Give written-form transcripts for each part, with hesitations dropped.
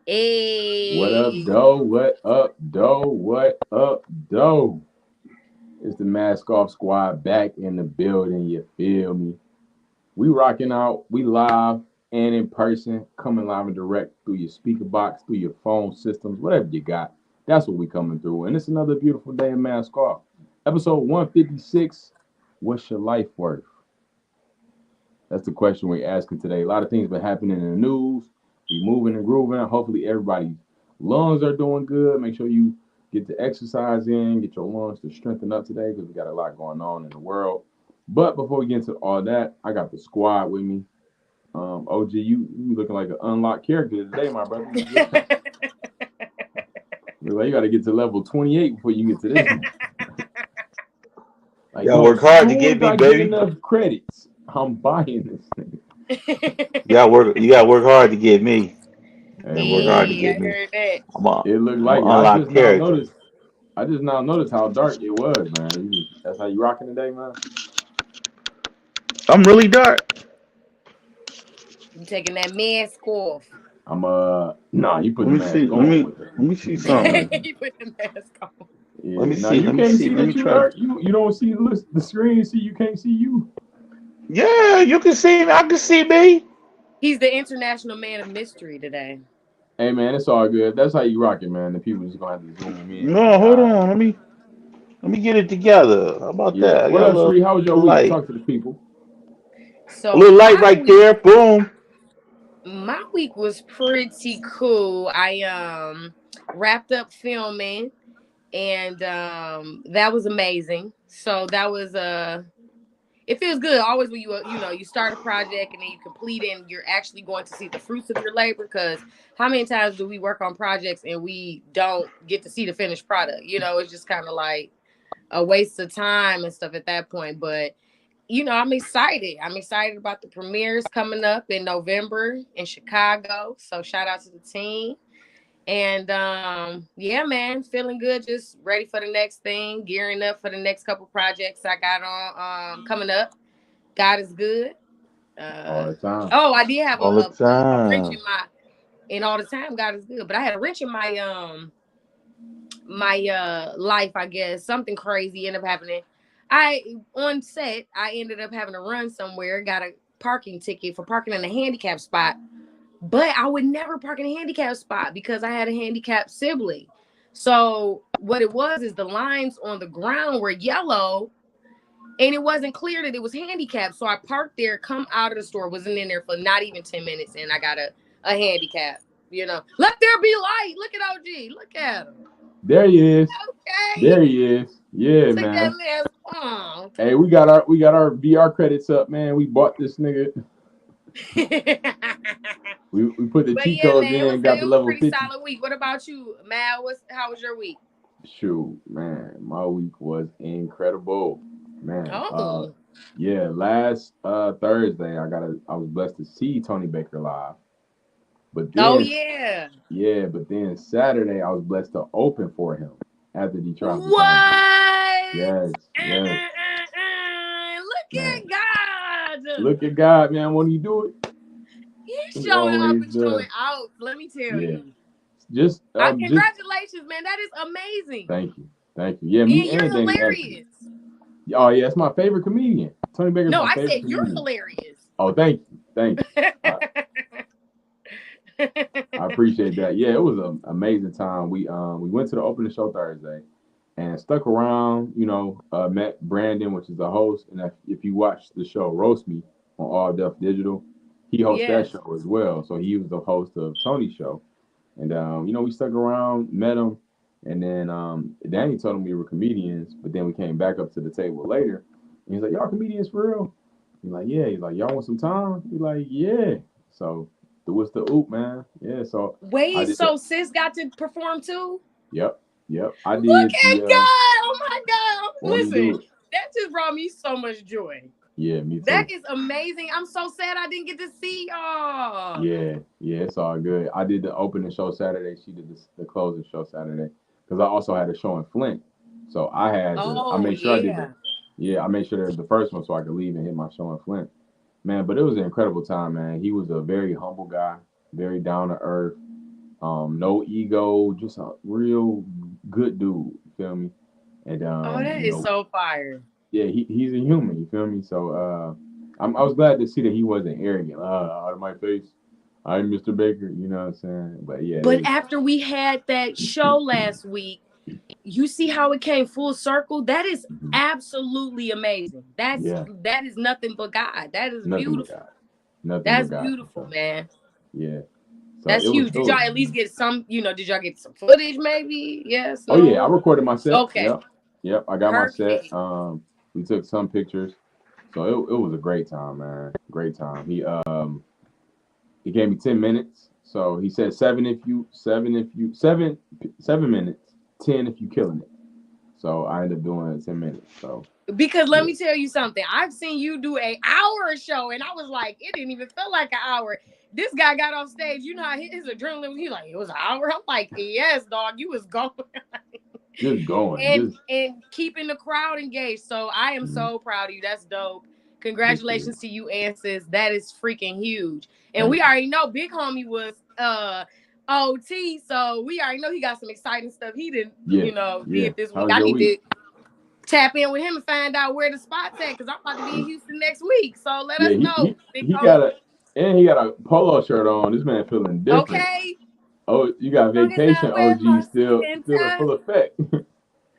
What up, Hey, doe? What up, doe? What up, doe? It's the Mask Off Squad back in the building. You feel me? We rocking out. We live and in person, coming live and direct through your speaker box, through your phone systems, whatever you got. That's what we coming through. And it's another beautiful day in Mask Off. Episode 156. What's your life worth? That's the question we're asking today. A lot of things been happening in the news. We moving and grooving. Hopefully everybody's lungs are doing good. Make sure you get the exercise in, get your lungs to strengthen up today because we got a lot going on in the world. But before we get into all that, I got the squad with me. OG, you looking like an unlocked character today, my brother. You just look like you got to get to level 28 before you get to this one. Like, Y'all yo, as work hard to soon get as me, I get baby. enough credits, I'm buying this thing. You gotta work hard to get me. Hey, You gotta work hard to hey, man, get I me. heard that. it looked I'm like an it. unlocked character. I just now noticed how dark it was, man. That's how you rocking today, man. I'm really dark. You taking that mask off. Nah, you put Let the me see. mask on Let me see with the something. darkness. You put the mask on. Let Yeah, me now see. you Let me can't see. see Let that me you try. dark. You don't see the screen. See you can't see you. Yeah, you can see me. I can see me. He's the international man of mystery today. Hey man, it's all good. That's how you rocking, man. The people just gonna have to zoom in and No, be hold all right. on. Let me get it together. How about Yeah. that? I What got up, Shree? How was your week? light. Talk to the people. A So little light right there. Boom. my week was pretty cool. I wrapped up filming and that was amazing. So that was it feels good always when you start a project and then you complete it and you're actually going to see the fruits of your labor, because how many times do we work on projects and we don't get to see the finished product? It's just kind of like a waste of time and stuff at that point. But I'm excited about the premieres coming up in November in Chicago, so shout out to the team. And yeah, man, feeling good, just ready for the next thing, gearing up for the next couple projects I got on coming up. God is good. All Uh the time. oh, I did have All the a wrench time. in my, and all the time God is good. But I had a wrench in my life, I guess. Something crazy ended up happening. I On set, I ended up having to run somewhere, got a parking ticket for parking in a handicap spot. But I would never park in a handicap spot because I had a handicapped sibling. So what it was is the lines on the ground were yellow and it wasn't clear that it was handicapped. So I parked there, come out of the store, wasn't in there for not even 10 minutes, and I got a handicap. Let there be light. Look at OG. Look at him. There he is. Okay. There he is. Yeah, Took that man. man's palm. Hey, we got our VR credits up, man. We bought this nigga. We put the But cheat yeah, codes man, it was in, got it the was a level pretty 50. solid week. What about you, Mal? How was your week? Shoot, man, my week was incredible. Man, Oh. yeah, last Thursday I was blessed to see Tony Baker live. But Oh then yeah. but then Saturday I was blessed to open for him at the Detroit Hospitality. What? Yes, yes, Look man. at God. Look at God, man. When he do it, He's he showing up always and showing does. out. Let me tell Yeah. you. Just Congratulations, man. That is amazing. thank you. Thank you. Yeah, me And and you're Danny actually. hilarious. Oh yeah, it's my favorite comedian. Tony Baker's No, my I favorite said you're comedian. hilarious. Oh, thank you. Thank you. I appreciate that. Yeah, it was an amazing time. We went to the opening show Thursday and stuck around. Met Brandon, which is the host, and if you watch the show Roast Me on All Def Digital, he hosts that Yes. show as well. So he was the host of Tony's show, and we stuck around, met him, and then Danny told him we were comedians, but then we came back up to the table later, and he's like, "Y'all comedians for real?" He's like, "Yeah." He's like, "Y'all want some time?" He's like, "Yeah." So it was the oop, man. Yeah. So I Wait, did the. so sis got to perform too? Yep. Yep. I Look did at the. God. Oh my God. Want to Listen, do it? that just brought me so much joy. Yeah, me That too. is amazing. I'm so sad I didn't get to see y'all. Yeah. Yeah. It's all good. I did the opening show Saturday. She did the closing show Saturday because I also had a show in Flint. So I Oh made sure I did yeah. the. Yeah, I made sure that the first one so I could leave and hit my show in Flint. Man, but it was an incredible time, man. He was a very humble guy, very down to earth. No ego, just a real good dude. You feel me? And Oh, that is so fire. yeah, he's a human. You feel me? So I was glad to see that he wasn't arrogant. Out of my face, I'm Mr. Baker. You know what I'm saying? But yeah, But after we had that show last week, you see how it came full circle? That is mhm. absolutely amazing. Yeah, That is nothing but God. That is nothing but beautiful. God. Nothing but That's God for beautiful, sure. man. Yeah. So That's huge. it Did y'all was. at least get some, did y'all get some footage maybe? Yes, Oh yeah, I no? recorded my set. Okay. Yep, yep. I got my set. Perfect. We took some pictures. So it was a great time, man. Great time. He gave me 10 minutes. So he said 7 minutes, 10 if you killing it. So I ended up doing 10 minutes. So Because let yeah, me tell you something. I've seen you do an hour show, and I was like, it didn't even feel like an hour. This guy got off stage. You know how his adrenaline. He like, it was an hour. I'm like, yes, dog. You was going just going, and just keeping the crowd engaged. So I am mm, so proud of you. That's dope. appreciate it. Congratulations to you, Ansis. That is freaking huge. And Thank we you. already know Big Homie was OT, so we already know he got some exciting stuff he didn't, Yeah, yeah. did this How week. was I your need week? to tap in with him and find out where the spot's at because I'm about to be in Houston next week. So let Yeah, us know, Big he got Homie. a polo shirt on. This man feeling different. Okay. Oh, you got Long as vacation I wear OG my still suit and in tie. full effect.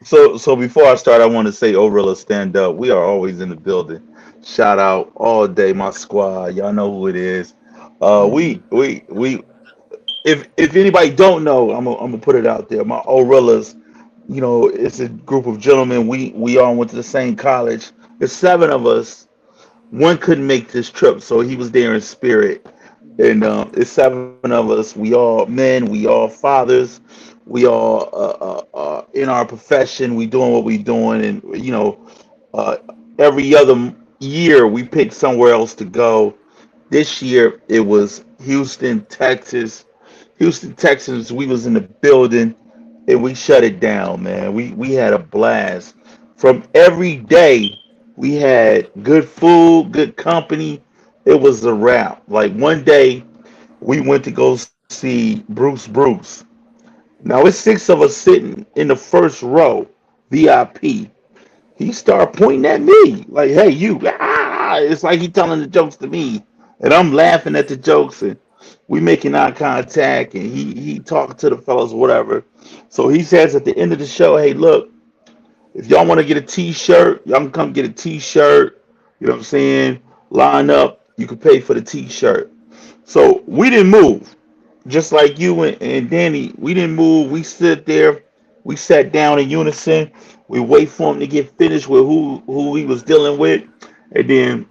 So before I start, I want to say, Orilla, stand up. We are always in the building. Shout out all day, my squad. Y'all know who it is. Mhm. We. If anybody don't know, I'm gonna put it out there. My Orillas, it's a group of gentlemen. We all went to the same college. There's seven of us. One couldn't make this trip, so he was there in spirit. And it's seven of us. We all men. We all fathers. We all in our profession. We doing what we doing, and uh, every other year we pick somewhere else to go. This year it was Houston, Texas. Houston, Texas. We was in the building and we shut it down, man. We had a blast. From every day we had good food, good company. It was a wrap. Like one day we went to go see Bruce. Now it's six of us sitting in the first row, VIP. He started pointing at me like, "Hey, you!" It's like he telling the jokes to me, and I'm laughing at the jokes, and we making eye contact, and he talking to the fellas, whatever. So he says at the end of the show, "Hey, look, if y'all want to get a T-shirt, y'all can come get a T-shirt. You know what I'm saying? Line up. You can pay for the T-shirt." So we didn't move, just like you and Danny. We didn't move. We sit there. We sat down in unison. We wait for him to get finished with who he was dealing with, and then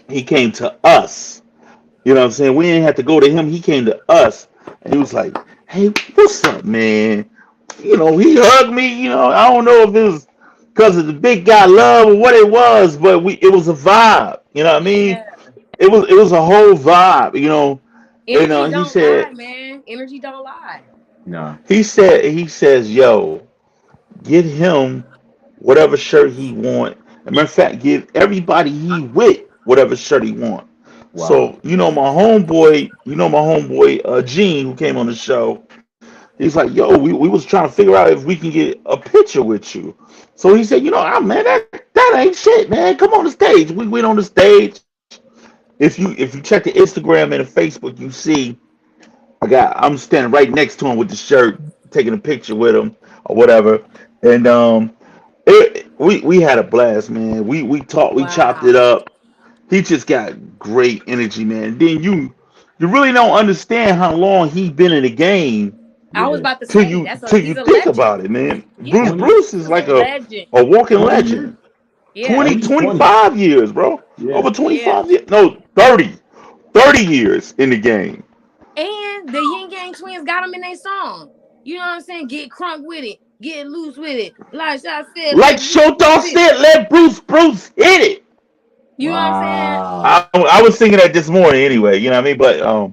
he came to us. You know what I'm saying? We didn't have to go to him. He came to us, and he was like, "Hey, what's up, man?" He hugged me. I don't know if it was because of the big guy love or what it was, but it was a vibe. You know what I mean? Yeah. It was a whole vibe. And Energy he don't lie, said man. Energy don't lie. Nah. he says, "Yo, get him whatever shirt he want. As a matter of fact, give everybody he with whatever shirt he want." Wow. So my homeboy Gene, who came on the show, he's like, "Yo, we was trying to figure out if we can get a picture with you." So he said, man, that ain't shit, man. Come on the stage." We went on the stage. If you check the Instagram and the Facebook, you see I'm standing right next to him with the shirt, taking a picture with him or whatever. And we had a blast, man. We talked, we chopped it Wow. up. He just got great energy, man. Then you really don't understand how long he been in the game I was Yeah. about to till say you that's a till he's you a think legend. about it, man. Bruce Yeah, 20, Bruce is he's a like legend. a walking 20 years. legend. Yeah, 20 At least twenty 20. five years, bro. Yeah. Over yeah. 25 years. No, 30 years in the game. And the Yin Yang Twins got him in their song. You know what I'm saying? Get crunk with it, get loose with it. Like I said, Like let Bruce Showtime hit it. said, let Bruce hit it. You know what I'm saying? Wow. I was thinking that this morning anyway, you know what I mean? But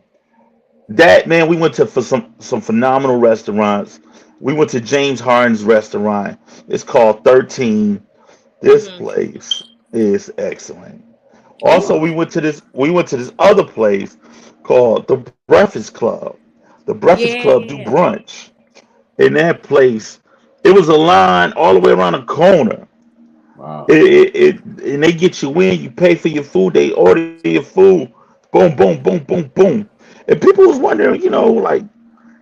that man, we went to for some phenomenal restaurants. We went to James Harden's restaurant. It's called 13. This Mm-hmm. place is excellent. Also, Wow. we went to this other place called the Breakfast Club. The Breakfast Club do Yeah. brunch in that place. It was a line all the way around the corner. Wow. It and they get you in. You pay for your food. They order your food. Boom, boom, boom, boom, boom. And people was wondering, like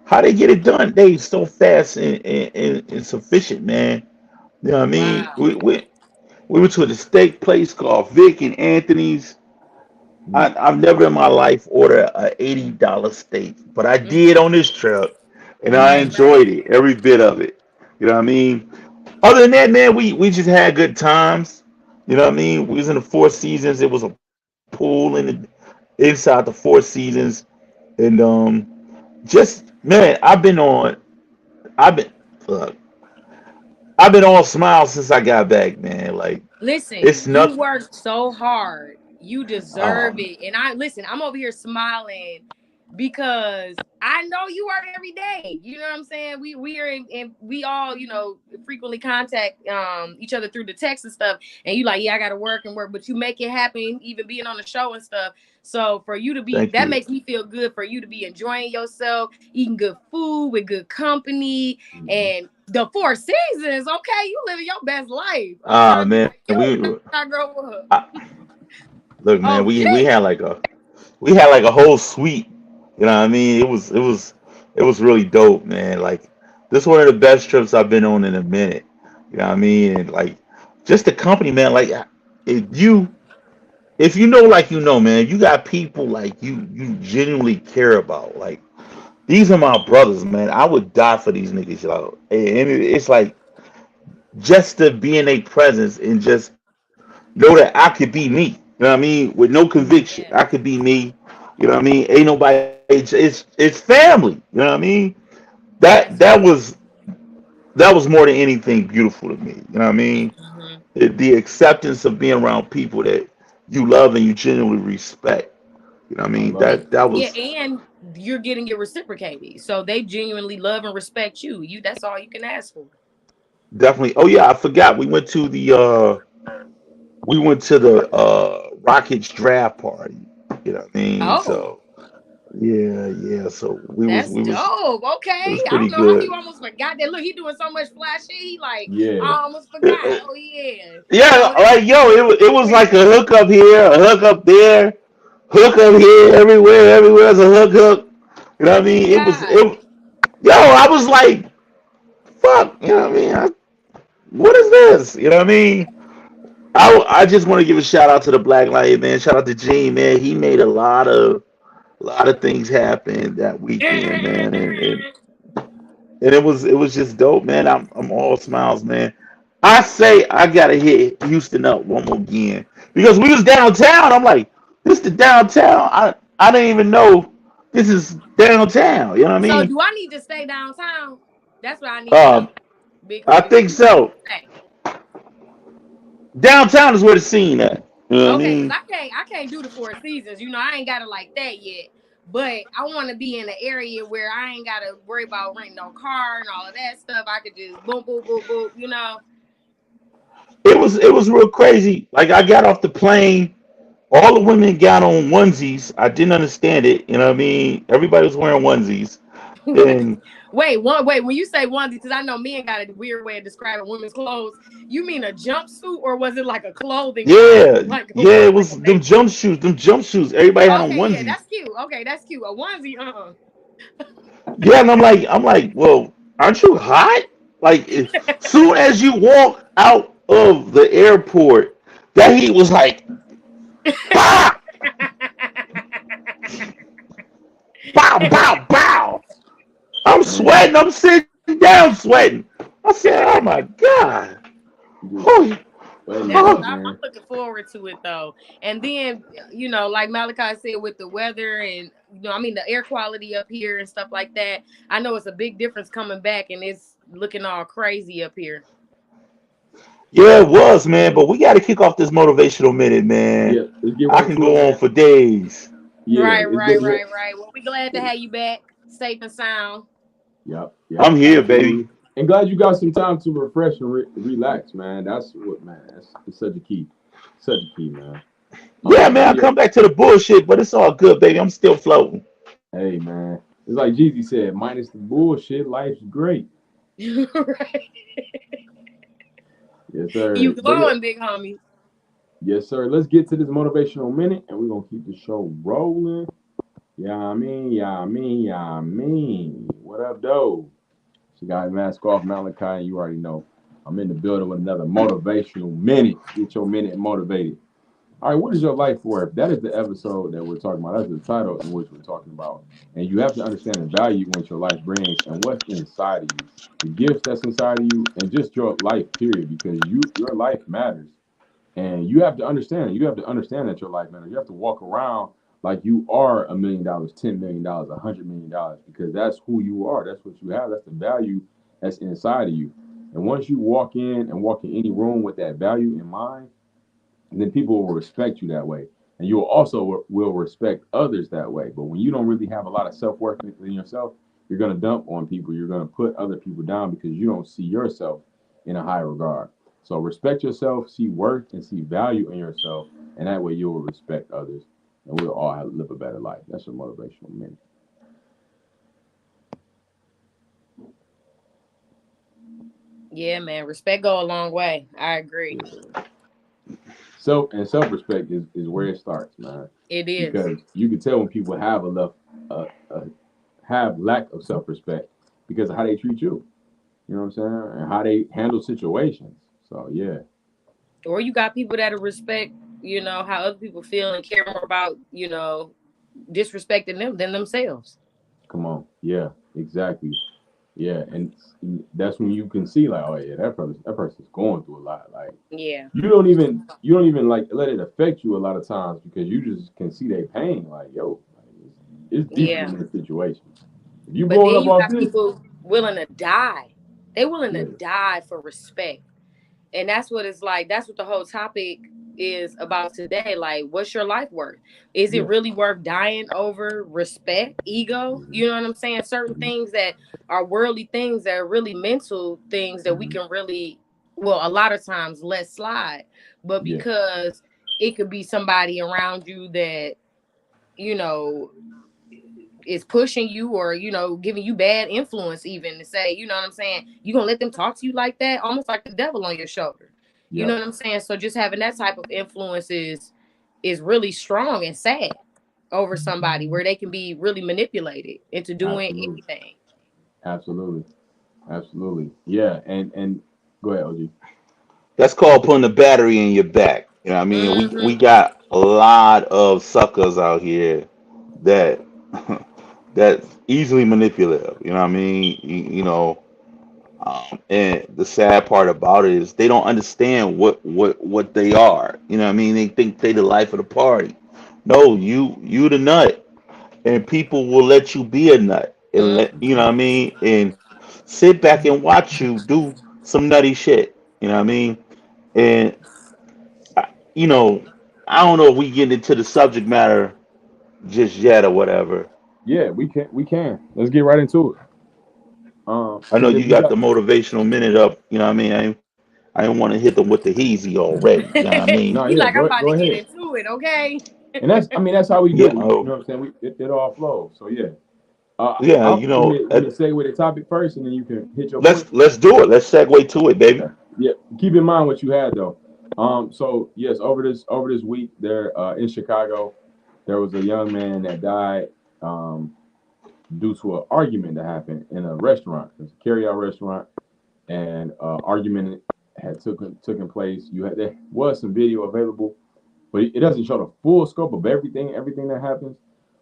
how they get it done. They so fast and sufficient, man. You know what I mean? Wow. We went to the steak place called Vic and Anthony's. Mm. I've never in my life ordered a $80 steak, but I did Mhm. on this trip, and I Right, right. enjoyed it, every bit of it. You know what I mean? Other than that, man, we just had good times. You know what I mean? We was in the Four Seasons. It was a pool inside the Four Seasons, and just man, I've been look, I've been all smiles since I got back, man. Like Listen, it's you nothing. worked so hard. You deserve Um, it. And I'm over here smiling because I know you work every day. You know what I'm saying? We are in we all, frequently contact each other through the text and stuff. And you like, yeah, I gotta work and work, but you make it happen, even being on the show and stuff. So for you to be thank that you. makes me feel good for you to be enjoying yourself, eating good food with good company, Mhm. and the Four Seasons. Okay, you living your best life. I'm Ah trying to be man, like you when I grow up. I, look, man, Oh, we gee. had like a whole suite. You know what I mean? It was really dope, man. Like this is one of the best trips I've been on in a minute. You know what I mean? And like just the company, man. Like if you if you know like man, you got people like you genuinely care about. Like these are my brothers, man. I would die for these niggas, y'all. And it's like just to be in a presence and just know that I could be me. You know what I mean? With no conviction, I Yes. could be me. You know what I mean? Ain't nobody. It's family. You know what I mean? That that That's was that was more than anything beautiful to me. You know what I mean? mhm. The acceptance of being around people that you love and you genuinely respect. You know what I I mean? love it. That Yeah, was and you're getting it reciprocated. So they genuinely love and respect you. That's all you can ask for. definitely. Oh yeah, I forgot. We went to the Rockets draft party. You know what I mean? Oh, So yeah. So that's we was dope. it Okay. was I don't pretty know how you good. almost forgot that. Look, he doing so much flash shit. He like, Yeah. I almost Uh, forgot. uh, Oh yeah. Yeah, Oh, that's like yo, it was like a crazy. hook up here, a hook up there, hook up here, everywhere's a hook. You know what I Look mean? at God. Yo, I was like, fuck, you know what I mean? What is this? You know what I mean? I just want to give a shout out to the Black Lion, man. Shout out to Gene, man. He made a lot of things happen that weekend, man, and it was just dope, man. I'm all smiles, man. I say I gotta hit Houston up one more again because we was downtown. I'm like, this the downtown. I didn't even know this is downtown. You know what I So mean? do I need to stay downtown? That's what I need to know. Um, Big I homie, where think you want me so. to stay? Downtown is where the scene at. You know what I Okay, because mean? I can't do the Four Seasons. I ain't got it like that yet. But I want to be in an area where I ain't got to worry about renting no car and all of that stuff. I could just boom, boom, boom, boom. It was real crazy. Like I got off the plane. All the women got on onesies. I didn't understand it. You know what I mean? Everybody was wearing onesies. And Wait, when you say onesie, because I know men got a weird way of describing women's clothes. You mean a jumpsuit or was it like a clothing line? yeah, Like a yeah, it like a was them bathing jump suit? shoes. Them jump shoes. Everybody had on Okay, yeah, onesies. that's cute. Okay, that's cute. A onesie, Yeah, and I'm like, well, aren't you hot? Like, soon as you walk out of the airport, that heat was like, bah, bow, bow, bow. I'm Man, sweating. I'm sitting down sweating. I said, oh my God. you just Oh, sweating it That's oh. up, what I'm man. looking forward to it though. And then, like Malachi said, with the weather and I mean the air quality up here and stuff like that. I know it's a big difference coming back, and it's looking all crazy up here. Yeah, it was, man. But we got to kick off this motivational minute, man. Yeah, let's get I right can to it, go on man. for days. Yeah, Right, let's right, get right, right. right. Well, we glad to have you back, safe and sound. Yep, I'm here, baby. absolutely. And glad you got some time to refresh and relax, man. That's what, man. That's it's such a key, man. Yeah, man, But I yeah, come back to the bullshit, but it's all good, baby. I'm still floating. hey, man. It's like Jeezy said, minus the bullshit, life's great. Right. Yes, You sir. But yeah, glowing, big homie. yes, sir. Let's get to this motivational minute, and we're gonna keep the show rolling. Yeah, I mean, yeah, I mean, yeah, I mean. What up, though? She got mask off, Malachi, and you already know. I'm in the building with another motivational minute. Get your minute motivated. All right, what is your life worth? That is the episode that we're talking about. That's the title in which we're talking about. And you have to understand the value which your life brings and what's inside of you, the gifts that's inside of you, and just your life, period. Because your life matters. And you have to understand, that your life matters. You have to walk around like you are $1 million, $10 million, $100 million, because that's who you are. That's what you have. That's the value that's inside of you. And once you walk in any room with that value in mind, then people will respect you that way. And you will also will respect others that way. But when you don't really have a lot of self-worth in yourself, you're going to dump on people. You're going to put other people down because you don't see yourself in a high regard. So respect yourself, see worth, and see value in yourself. And that way you will respect others. And we'll all live a better life. That's your motivational minute. Yeah, man. Respect go a long way. I agree. Yeah. Self-respect is where it starts, man. It is. Because you can tell when people have have lack of self-respect because of how they treat you. You know what I'm saying? And how they handle situations. So yeah, Or you got people that respect, how other people feel and care more about, disrespecting them than themselves. come on. Yeah, exactly. Yeah, and that's when you can see like, oh yeah, that person's going through a lot. Like Yeah. you don't even like let it affect you a lot of times because you just can see their pain. Like yo, like, it's deeper Yeah. than this situation. If you But blowing then up you off got this, people willing to die. They willing to yeah, die for respect. And that's what it's like. That's what the whole topic is about today. Like, what's your life worth? Is it yeah, really worth dying over respect, ego? hmm You know what I'm saying? Certain hmm things that are worldly things that are really mental things that we hmm can really, well, a lot of times let slide. But yeah, because it could be somebody around you that, you know, is pushing you or giving you bad influence, even to say, you know what I'm saying, you gonna let them talk to you like that, almost like the devil on your shoulder. You yeah, know what I'm saying? So just having that type of influence is really strong and sad over somebody, where they can be really manipulated into doing absolutely, anything. absolutely, absolutely, yeah, and go ahead, OG. That's called putting the battery in your back. You know what I mean? We Hmm. got a lot of suckers out here that that's easily manipulative. You know what I mean? And the sad part about it is they don't understand what they are. You know what I mean? They think they the life of the party. No, you the nut, and people will let you be a nut and let you know what I mean, and sit back and watch you do some nutty shit. You know what I mean? And you know, I don't know if we get into the subject matter just yet or whatever. Yeah, we can. Let's get right into it. I know Because if you we got got the motivational minute up. You know what I mean? I didn't want to hit them with the heezy already. You know what I mean? no, He yeah, like, I'm go about to go get ahead. into it, okay? And that's how we Yeah. do. You know Oh, what I'm saying? It all flows. So yeah, yeah. I'll go ahead with a segue the topic first, and then you can hit your point. Let's do it. Let's segue to it, baby. Okay. Yeah. Keep in mind what you had though. So yes, over this week there in Chicago, there was a young man that died due to an argument that happened in a restaurant. It's a carryout restaurant, and argument had taken place. There was some video available, but it doesn't show the full scope of everything that happens.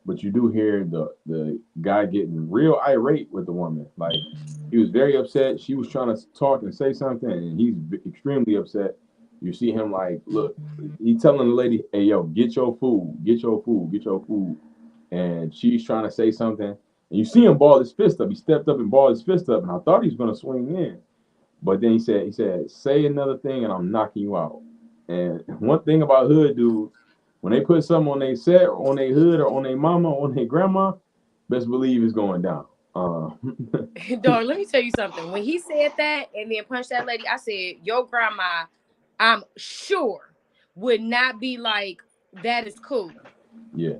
But you do hear the guy getting real irate with the woman. Like he was very upset. She was trying to talk and say something, and he's extremely upset. You see him like, look, he telling the lady, "Hey, yo, get your food, get your food, get your food," and she's trying to say something. And you see him ball his fist up. He stepped up and balled his fist up, and I thought he was gonna swing in. But then he said, say another thing and I'm knocking you out. And one thing about hood dudes, when they put something on their set or on their hood or on their mama or on their grandma, best believe it's going down. Dog, let me tell you something. When he said that and then punched that lady, I said, your grandma, I'm sure, would not be like, that is cool. Yeah,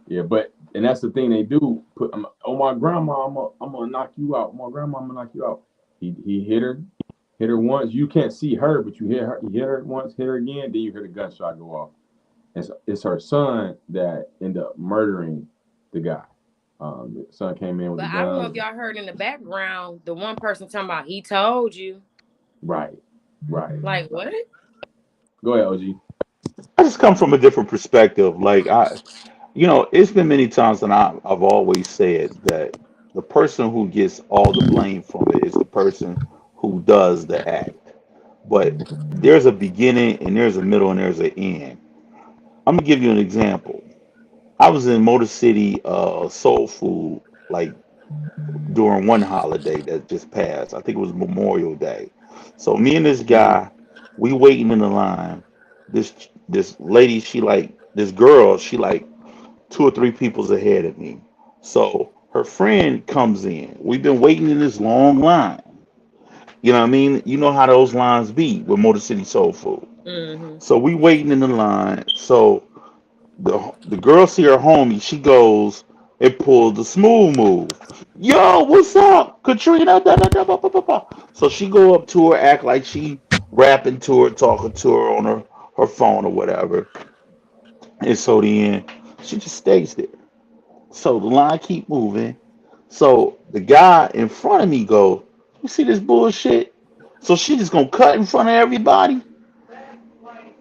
yeah. But And that's the thing they do. Put oh my grandma, I'm gonna knock you out. My grandma, I'm gonna knock you out. He hit her once. You can't see her, but you hit her. He hit her once, hit her again. Then you hear the gunshot go off. It's her son that ended up murdering the guy. The son came in with But the I don't know if gun. y'all heard in the background the one person talking about he told you. Right, right. Like what? Go ahead, OG. I just come from a different perspective. Like it's been many times that I've always said that the person who gets all the blame from it is the person who does the act. But there's a beginning and there's a middle and there's an end. I'm gonna give you an example. I was in Motor City Soul Food like during one holiday that just passed. I think it was Memorial Day. So me and this Hmm. guy, we waiting in the line. This lady, this girl, she like two or three people's ahead of me. So her friend comes in. We've been waiting in this long line. You know what I mean? You know how those lines be with Motor City Soul Food. Mm-hmm. So we waiting in the line. So the girl see her homie. She goes and pulls the smooth move. Yo, what's up, Katrina? Da, da, da, ba, ba, ba, ba. So she go up to her, act like she rapping to her, talking to her on her phone or whatever. And so then she just stays there. So the line keep moving. So the guy in front of me go, you see this bullshit? So she just gonna cut in front of everybody.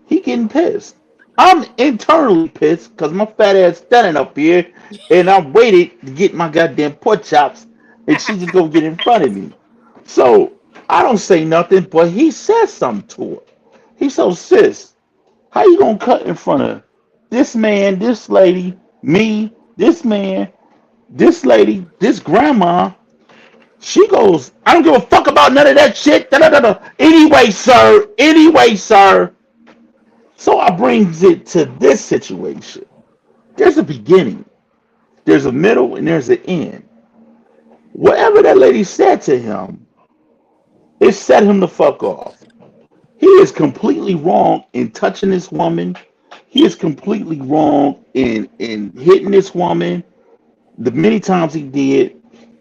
He getting pissed. I'm internally pissed because my fat ass standing up here and I waited to get my goddamn pork chops and she just gonna get in front of me. So I don't say nothing, but he says something to her. He so sis, how you gonna cut in front of this man, this lady, me, this man, this lady, this grandma? She goes, I don't give a fuck about none of that shit. Da, da, da, da. Anyway, sir. Anyway, sir. So I brings it to this situation. There's a beginning, there's a middle, and there's an end. Whatever that lady said to him, it set him the fuck off. He is completely wrong in touching this woman. He is completely wrong in hitting this woman the many times he did.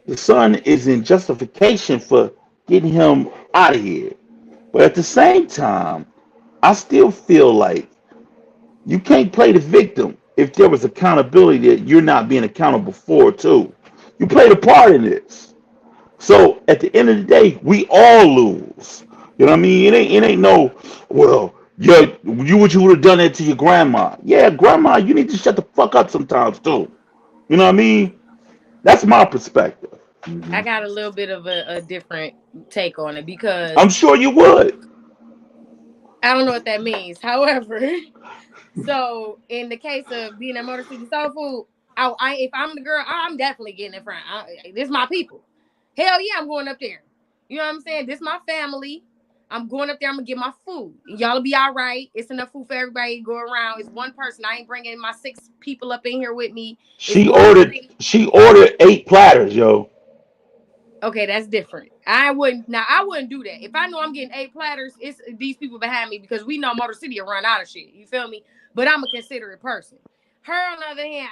The son is in justification for getting him out of here. But at the same time, I still feel like you can't play the victim if there was accountability that you're not being accountable for too. You played a part in this. So at the end of the day, we all lose. You know what I mean? It ain't no, well, yeah, you what you would have done that to your grandma. Yeah, grandma, you need to shut the fuck up sometimes too. You know what I mean? That's my perspective. I Hmm. got a little bit of a different take on it because I'm sure you would. I don't know what that means. However, so in the case of being at Motor City Soul Food, if I'm the girl, I'm definitely getting in front. This my people. Hell yeah, I'm going up there. You know what I'm saying? This my family. I'm going up there. I'm gonna get my food. Y'all'll be all right. It's enough food for everybody to go around. It's one person. I ain't bringing my 6 people up in here with me. It's She going to ordered be she ordered 8 platters, yo. okay. That's different. I wouldn't. Now I wouldn't do that. If I know I'm getting 8 platters, it's these people behind me because we know Motor City will run out of shit. You feel me? But I'm a considerate person. Her, on the other hand,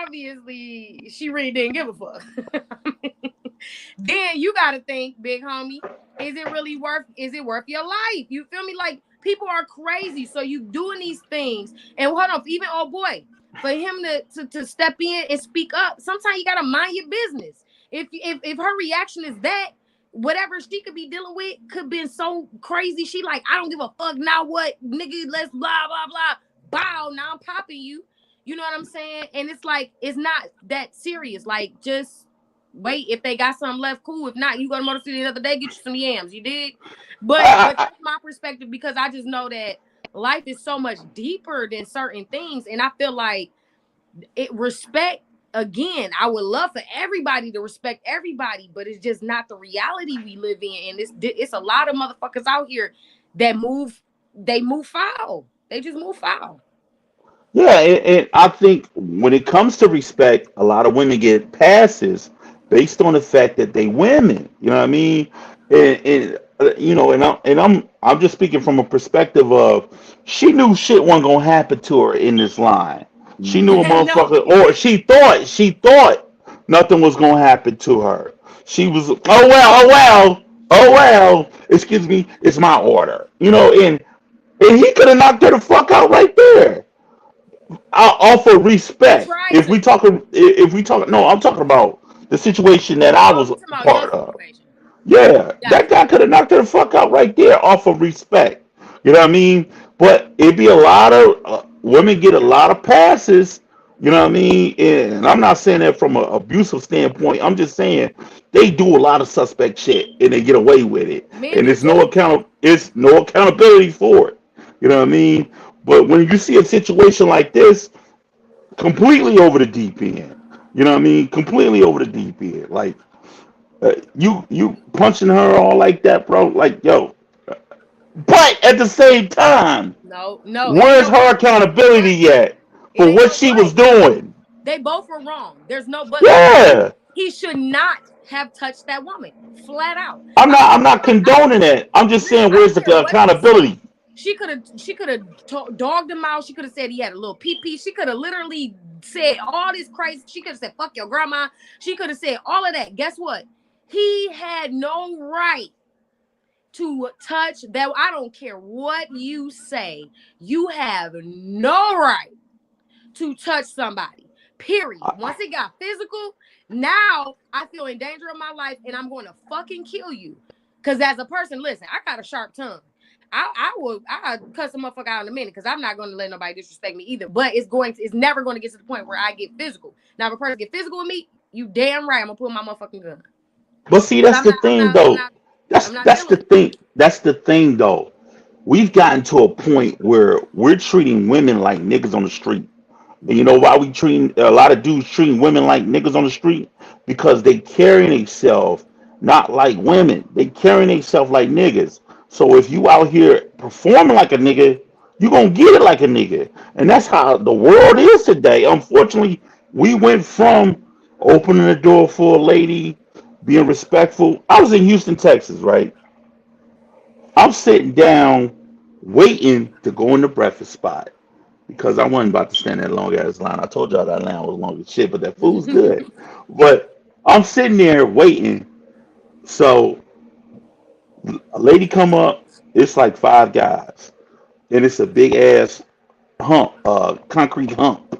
obviously, she really didn't give a fuck. Then you gotta think, big homie, is it worth your life? You feel me? Like people are crazy. So you doing these things. And hold on, even old boy, for him to step in and speak up, sometimes you gotta mind your business. If her reaction is that, whatever she could be dealing with could been so crazy. She like, I don't give a fuck now what, nigga, let's blah blah blah. Bow, now I'm popping you. You know what I'm saying? And it's like it's not that serious. Like just wait, if they got something left, cool. If not, you go to Motor City the other day, get you some yams. You did, but I, that's my perspective because I just know that life is so much deeper than certain things, and I feel like it respect. Again, I would love for everybody to respect everybody, but it's just not the reality we live in, and it's a lot of motherfuckers out here that move. They move foul. They just move foul. Yeah, and I think when it comes to respect, a lot of women get passes based on the fact that they women. You know what I mean? And I'm just speaking from a perspective of she knew shit wasn't gonna happen to her in this line. She knew a No, motherfucker, he or didn't. she thought nothing was gonna happen to her. She was, oh well, oh well, oh well. Excuse me, it's my order. And he could have knocked her the fuck out right there. I offer He respect. tried If we to. talking, if we talking, no, I'm talking about the situation that I Oh, was you a talking about your part of. situation? Yeah, that Gotcha. guy could have knocked her the fuck out right there off of respect. You know what I mean? But it'd be a lot of women get a lot of passes. You know what I mean? And I'm not saying that from an abusive standpoint. I'm just saying they do a lot of suspect shit and they get away with it, Men and do too. it's no accountability for it. You know what I mean? But when you see a situation like this, completely over the deep end. You know what I mean? Completely over the deep end. Like you punching her all like that, bro. Like, yo. But at the same time, No, no, it ain't where's no her but. It ain't no accountability but. yet It for ain't what no she was but. doing? They both were wrong. There's no but to that. Yeah. He should not have touched that woman. Flat out. I'm I not don't I'm give a not fuck. I don't condoning it. I'm just listen. saying I where's don't care the what he said. accountability? She could have dogged him out. She could have said he had a little pee pee. She could have literally said all this crazy. She could have said fuck your grandma. She could have said all of that. Guess what? He had no right to touch that. I don't care what you say. You have no right to touch somebody. Period. Once it got physical, now I feel in danger of my life and I'm going to fucking kill you. Because as a person, listen, I got a sharp tongue. I cuss a motherfucker out in a minute because I'm not going to let nobody disrespect me either. But it's never going to get to the point where I get physical. Now, if a person get physical with me, you damn right I'm gonna pull my motherfucking gun. But see, Because that's the thing I'm though. not, That's I'm not that's dealing the with that. thing. That's the thing though. We've gotten to a point where we're treating women like niggas on the street. And you know why we treating a lot of dudes treating women like niggas on the street? Because they carrying themselves not like women. They carrying themselves like niggas. So if you out here performing like a nigga, you gonna get it like a nigga. And that's how the world is today. Unfortunately, we went from opening the door for a lady, being respectful. I was in Houston, Texas, right? I'm sitting down waiting to go in the breakfast spot because I wasn't about to stand that long ass line. I told y'all that line was long as shit, but that food's good. But I'm sitting there waiting. So a lady come up. It's like five guys, and it's a big ass hump, concrete hump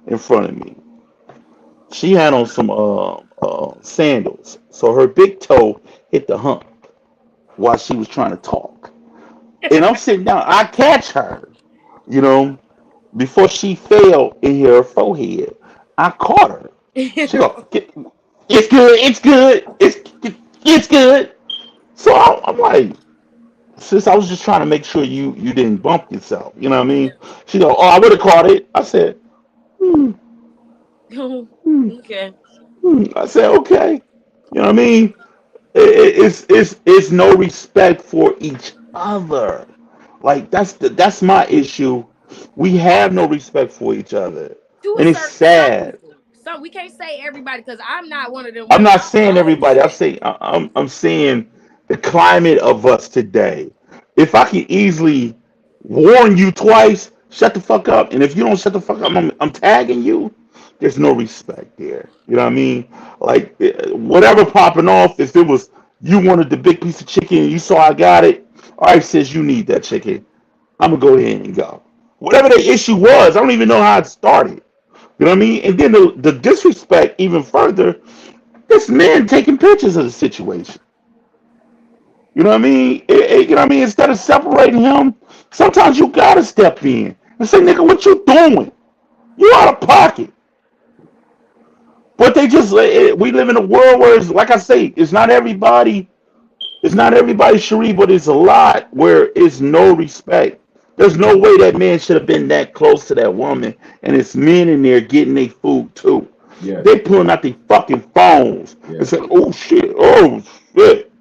in front of me. She had on some sandals, so her big toe hit the hump while she was trying to talk. And I'm sitting down. I catch her, you know, before she fell in her forehead. I caught her. She go, it's good, it's good, it's good. So I'm like, sis, I was just trying to make sure you didn't bump yourself. You know what I mean? She go, oh, I would have caught it. I said, hmm, hmm, Okay. I said, okay. You know what I mean? It's no respect for each other. Like that's my issue. We have no respect for each other, To a and it's certain some sad. people. Some we can't say everybody because I'm not one of them I'm women. not I saying oh everybody. shit. I'm saying the climate of us today. If I can easily warn you twice, shut the fuck up. And if you don't shut the fuck up, I'm tagging you. There's no respect there. You know what I mean? Like whatever popping off. If it was you wanted the big piece of chicken and you saw I got it, all right, says you need that chicken. I'm gonna go ahead and go. Whatever the issue was, I don't even know how it started. You know what I mean? And then the disrespect even further. This man taking pictures of the situation. You know what I mean? You know what I mean? Instead of separating him, sometimes you gotta step in and say, "Nigga, what you doing? You out of pocket." But they just we live in a world where, it's, like I say, it's not everybody. It's not everybody, Cherie, but it's a lot where it's no respect. There's no way that man should have been that close to that woman, and it's men in there getting their food too. Yes, They pulling out their fucking phones and yes, saying, oh shit,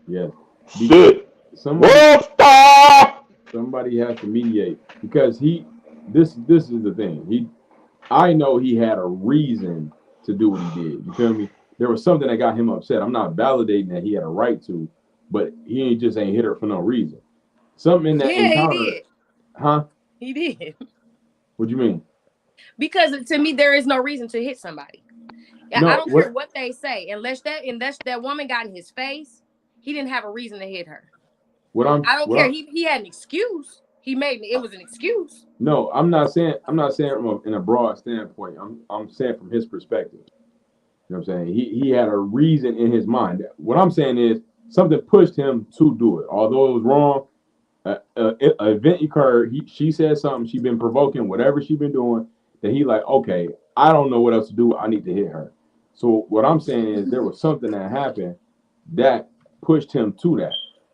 yes. Because shit, somebody world star." somebody has to mediate because this is the thing. I know he had a reason to do what he did. You feel me? There was something that got him upset. I'm not validating that he had a right to, but he ain't just ain't hit her for no reason. Something in that Yeah, he encounter, did. huh? He did. What do you mean? Because to me, there is no reason to hit somebody. I No, don't care what they say, unless that woman got in his face, he didn't have a reason to hit her. I don't care. He had an excuse. He made it was an excuse. No, I'm not saying in a broad standpoint. I'm saying from his perspective. You know what I'm saying? He had a reason in his mind. What I'm saying is something pushed him to do it. Although it was wrong, an event occurred. She said something. She been provoking whatever she been doing. That he like, okay, I don't know what else to do. I need to hit her. So what I'm saying is there was something that happened that pushed him to that.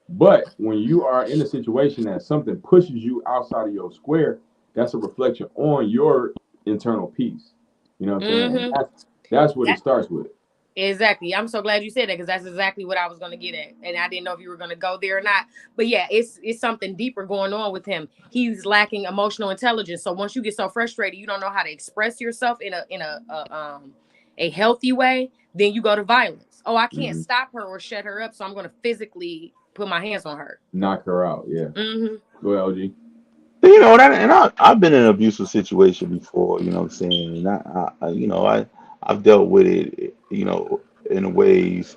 But when you are in a situation that something pushes you outside of your square, that's a reflection on your internal peace. You know what I'm saying? Mm-hmm. That's what it starts with. Exactly. I'm so glad you said that because that's exactly what I was going to get at, and I didn't know if you were going to go there or not. But yeah, it's something deeper going on with him. He's lacking emotional intelligence. So once you get so frustrated, you don't know how to express yourself in a healthy way. Then you go to violence. Oh, I can't stop her or shut her up, so I'm going to physically put my hands on her. Knock her out. Yeah. Mm-hmm. Go ahead, OG. You know, I've been in an abusive situation before. You know what I'm saying? And I've dealt with it. You know, in ways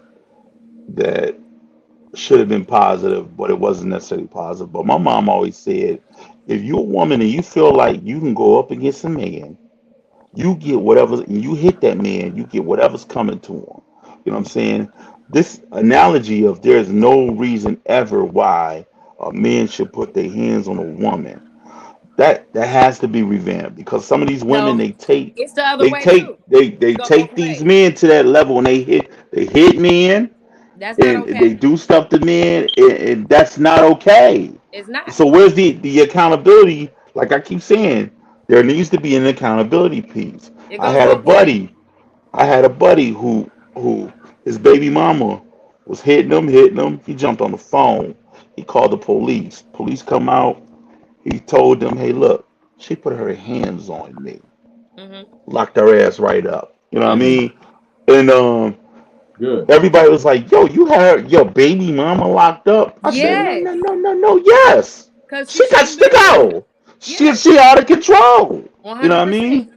that should have been positive, but it wasn't necessarily positive. But my mom always said, if you're a woman and you feel like you can go up against a man, you get whatever, and you hit that man, you get whatever's coming to him. You know what I'm saying? This analogy of there's no reason ever why a man should put their hands on a woman. That has to be revamped because some of these women No, it's the other way too. they Go both take these ways. men to that level and they hit men That's not and they okay. do stuff to men and that's not okay. It's not. So where's the accountability? Like I keep saying, there needs to be an accountability piece. It I goes had a both ways. buddy, I had a buddy who his baby mama was hitting him. He jumped on the phone. He called the police. Police come out. He told them, "Hey, look, she put her hands on me, Mm-hmm. locked her ass right up." You know what I Mm-hmm. mean? And Good. everybody was like, "Yo, you had your baby mama locked up?" I said, "No, Yes, no, no, no, no. Yes, because she she got shouldn't to been doing it. go. She Yes, she out of control." one You know hundred what I percent. mean?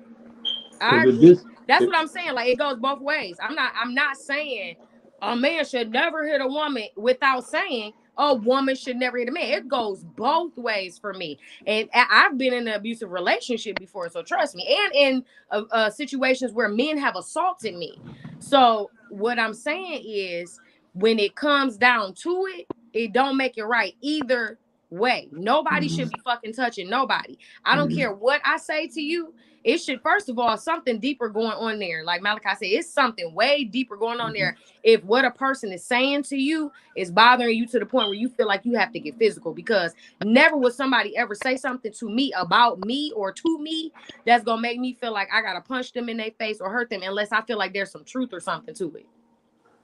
I Because if agree. this, That's if, what I'm saying. Like it goes both ways. I'm not saying a man should never hit a woman without saying a woman should never hit a man. It goes both ways for me. And I've been in an abusive relationship before, so trust me. And in situations where men have assaulted me. So what I'm saying is, when it comes down to it, it don't make it right either way. Nobody Mhm, should be fucking touching nobody. I don't mhm, care what I say to you. It should, first of all, something deeper going on there. Like Malachi said, it's something way deeper going on mhm. there. If what a person is saying to you is bothering you to the point where you feel like you have to get physical, because never would somebody ever say something to me about me or to me that's gonna make me feel like I gotta punch them in their face or hurt them unless I feel like there's some truth or something to it.